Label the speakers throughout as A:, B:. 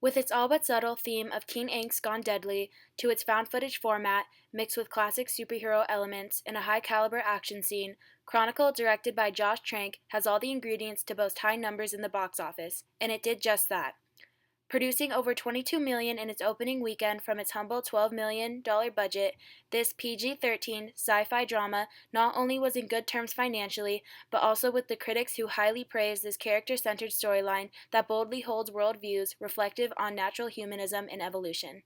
A: With its all but subtle theme of teen angst gone deadly, to its found footage format, mixed with classic superhero elements and a high caliber action scene, Chronicle, directed by Josh Trank, has all the ingredients to boast high numbers in the box office, and it did just that. Producing over $22 million in its opening weekend from its humble $12 million budget, this PG-13 sci-fi drama not only was in good terms financially, but also with the critics who highly praise this character-centered storyline that boldly holds worldviews reflective on natural humanism and evolution.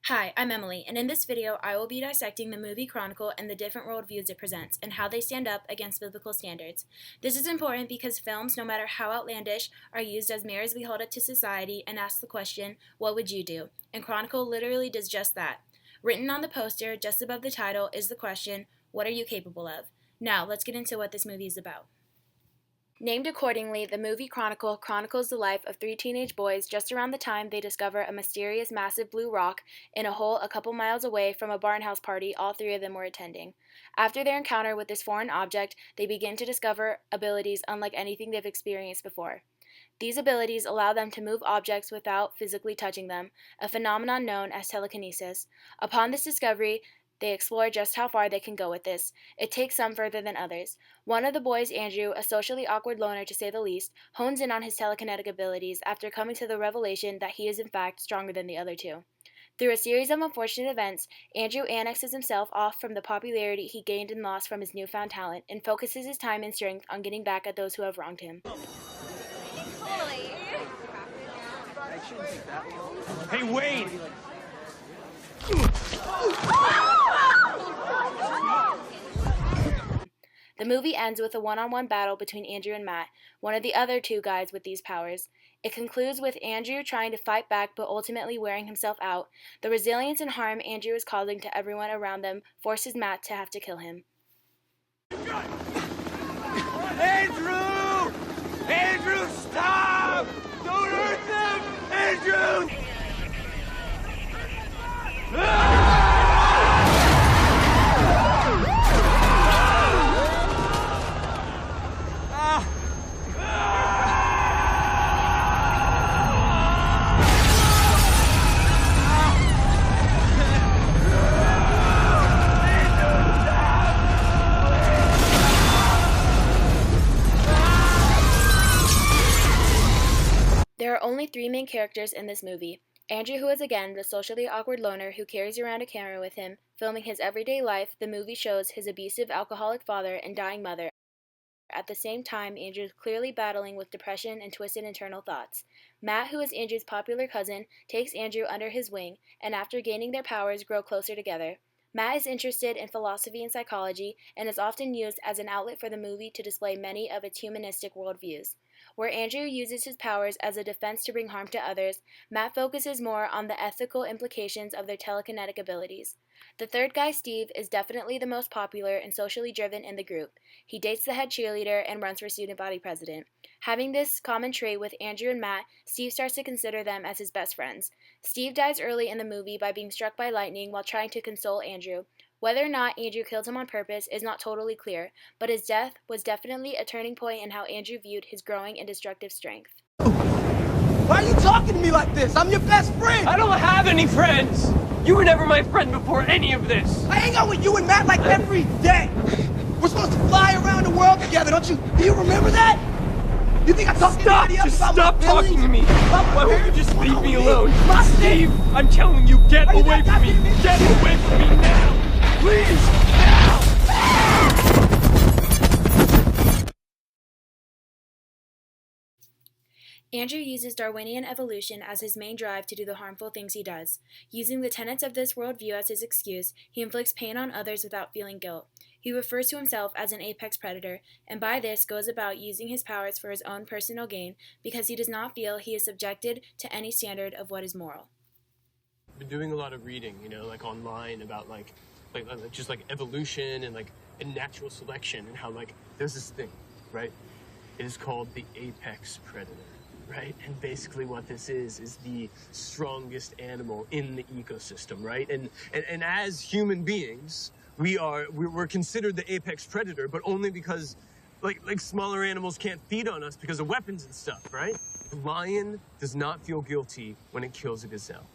A: Hi, I'm Emily, and in this video I will be dissecting the movie Chronicle and the different worldviews it presents, and how they stand up against biblical standards. This is important because films, no matter how outlandish, are used as mirrors we hold up to society and ask the question, what would you do? And Chronicle literally does just that. Written on the poster, just above the title, is the question, what are you capable of? Now, let's get into what this movie is about. Named accordingly, the movie Chronicle chronicles the life of three teenage boys just around the time they discover a mysterious massive blue rock in a hole a couple miles away from a barnhouse party all three of them were attending. After their encounter with this foreign object, they begin to discover abilities unlike anything they've experienced before. These abilities allow them to move objects without physically touching them, a phenomenon known as telekinesis. Upon this discovery, they explore just how far they can go with this. It takes some further than others. One of the boys, Andrew, a socially awkward loner to say the least, hones in on his telekinetic abilities after coming to the revelation that he is in fact stronger than the other two. Through a series of unfortunate events, Andrew annexes himself off from the popularity he gained and lost from his newfound talent and focuses his time and strength on getting back at those who have wronged him.
B: Hey, Wade!
A: The movie ends with a one-on-one battle between Andrew and Matt, one of the other two guys with these powers. It concludes with Andrew trying to fight back but ultimately wearing himself out. The resilience and harm Andrew is causing to everyone around them forces Matt to have to kill him.
B: Andrew! Andrew, stop! Don't hurt them! Andrew!
A: There are only three main characters in this movie. Andrew, who is again the socially awkward loner who carries around a camera with him, filming his everyday life. The movie shows his abusive alcoholic father and dying mother. At the same time, Andrew is clearly battling with depression and twisted internal thoughts. Matt, who is Andrew's popular cousin, takes Andrew under his wing, and after gaining their powers, grow closer together. Matt is interested in philosophy and psychology, and is often used as an outlet for the movie to display many of its humanistic worldviews. Where Andrew uses his powers as a defense to bring harm to others, Matt focuses more on the ethical implications of their telekinetic abilities. The third guy, Steve, is definitely the most popular and socially driven in the group. He dates the head cheerleader and runs for student body president. Having this common trait with Andrew and Matt, Steve starts to consider them as his best friends. Steve dies early in the movie by being struck by lightning while trying to console Andrew. Whether or not Andrew killed him on purpose is not totally clear, but his death was definitely a turning point in how Andrew viewed his growing and destructive strength.
C: Why are you talking to me like this? I'm your best friend!
B: I don't have any friends! You were never my friend before any of this!
C: I hang out with you and Matt like every day! We're supposed to fly around the world together, don't you? Do you remember that? You think I talk to anybody else about
B: Stop
C: my
B: talking to me! Why won't you just leave me alone?
C: My
B: Steve, I'm telling you, get away from me! Get away from me now! Please! Now!
A: Andrew uses Darwinian evolution as his main drive to do the harmful things he does. Using the tenets of this worldview as his excuse, he inflicts pain on others without feeling guilt. He refers to himself as an apex predator, and by this goes about using his powers for his own personal gain because he does not feel he is subjected to any standard of what is moral.
D: I've been doing a lot of reading, like online about just evolution and natural selection, and how there's this thing, right? It is called the apex predator, right? And basically what this is the strongest animal in the ecosystem, right? And as human beings, we're considered the apex predator, but only because like smaller animals can't feed on us because of weapons and stuff, right? The lion does not feel guilty when it kills a gazelle,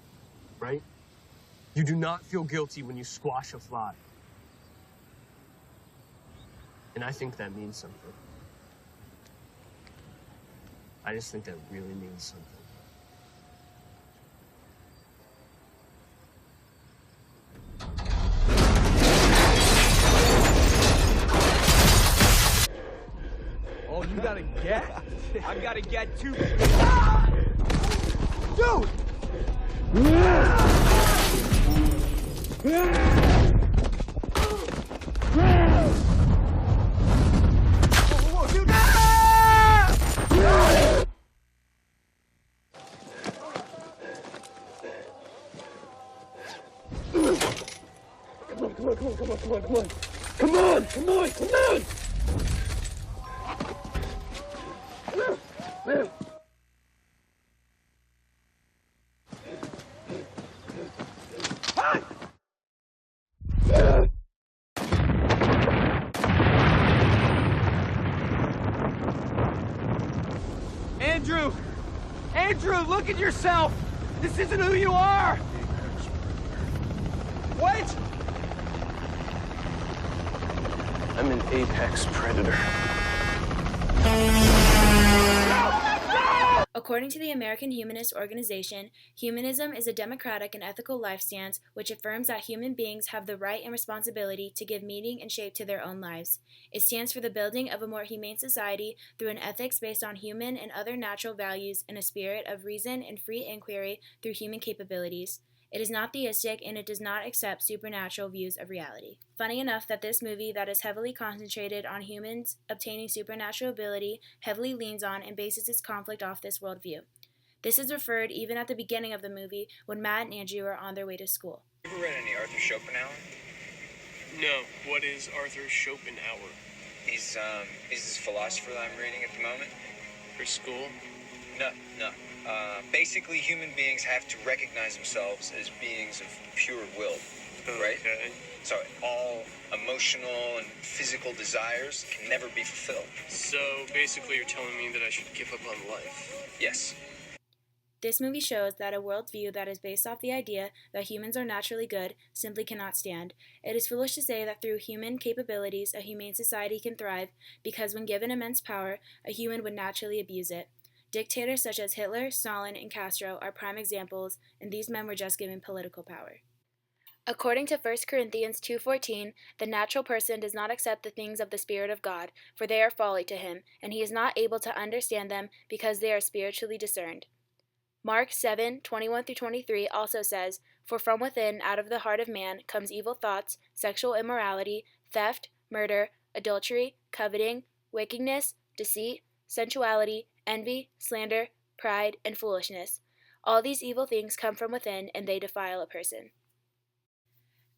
D: right? You do not feel guilty when you squash a fly. And I think that means something. I just think that really means something.
B: Oh, you gotta get? I gotta get too.
C: Dude! Whoa, dude!
B: Andrew! Andrew, look at yourself! This isn't who you are! What?
D: I'm an apex predator.
A: According to the American Humanist Organization, humanism is a democratic and ethical life stance which affirms that human beings have the right and responsibility to give meaning and shape to their own lives. It stands for the building of a more humane society through an ethics based on human and other natural values and a spirit of reason and free inquiry through human capabilities. It is not theistic, and it does not accept supernatural views of reality. Funny enough that this movie that is heavily concentrated on humans obtaining supernatural ability heavily leans on and bases its conflict off this worldview. This is referred even at the beginning of the movie when Matt and Andrew are on their way to school.
E: Have you ever read any Arthur Schopenhauer?
D: No, what is Arthur Schopenhauer?
E: He's this philosopher that I'm reading at the moment.
D: For school?
E: No. Basically, human beings have to recognize themselves as beings of pure will, right?
D: Okay.
E: So all emotional and physical desires can never be fulfilled.
D: So basically you're telling me that I should give up on life?
E: Yes.
A: This movie shows that a worldview that is based off the idea that humans are naturally good simply cannot stand. It is foolish to say that through human capabilities a humane society can thrive because when given immense power, a human would naturally abuse it. Dictators such as Hitler, Stalin, and Castro are prime examples, and these men were just given political power. According to 1 Corinthians 2:14, the natural person does not accept the things of the Spirit of God, for they are folly to him, and he is not able to understand them because they are spiritually discerned. Mark 7:21-23 also says, "For from within, out of the heart of man, comes evil thoughts, sexual immorality, theft, murder, adultery, coveting, wickedness, deceit, sensuality, envy, slander, pride, and foolishness. All these evil things come from within, and they defile a person."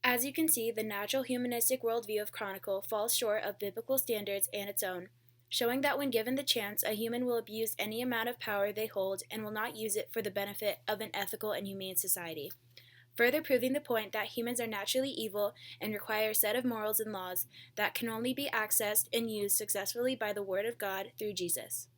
A: As you can see, the natural humanistic worldview of Chronicle falls short of biblical standards and its own, showing that when given the chance, a human will abuse any amount of power they hold and will not use it for the benefit of an ethical and humane society. Further proving the point that humans are naturally evil and require a set of morals and laws that can only be accessed and used successfully by the Word of God through Jesus.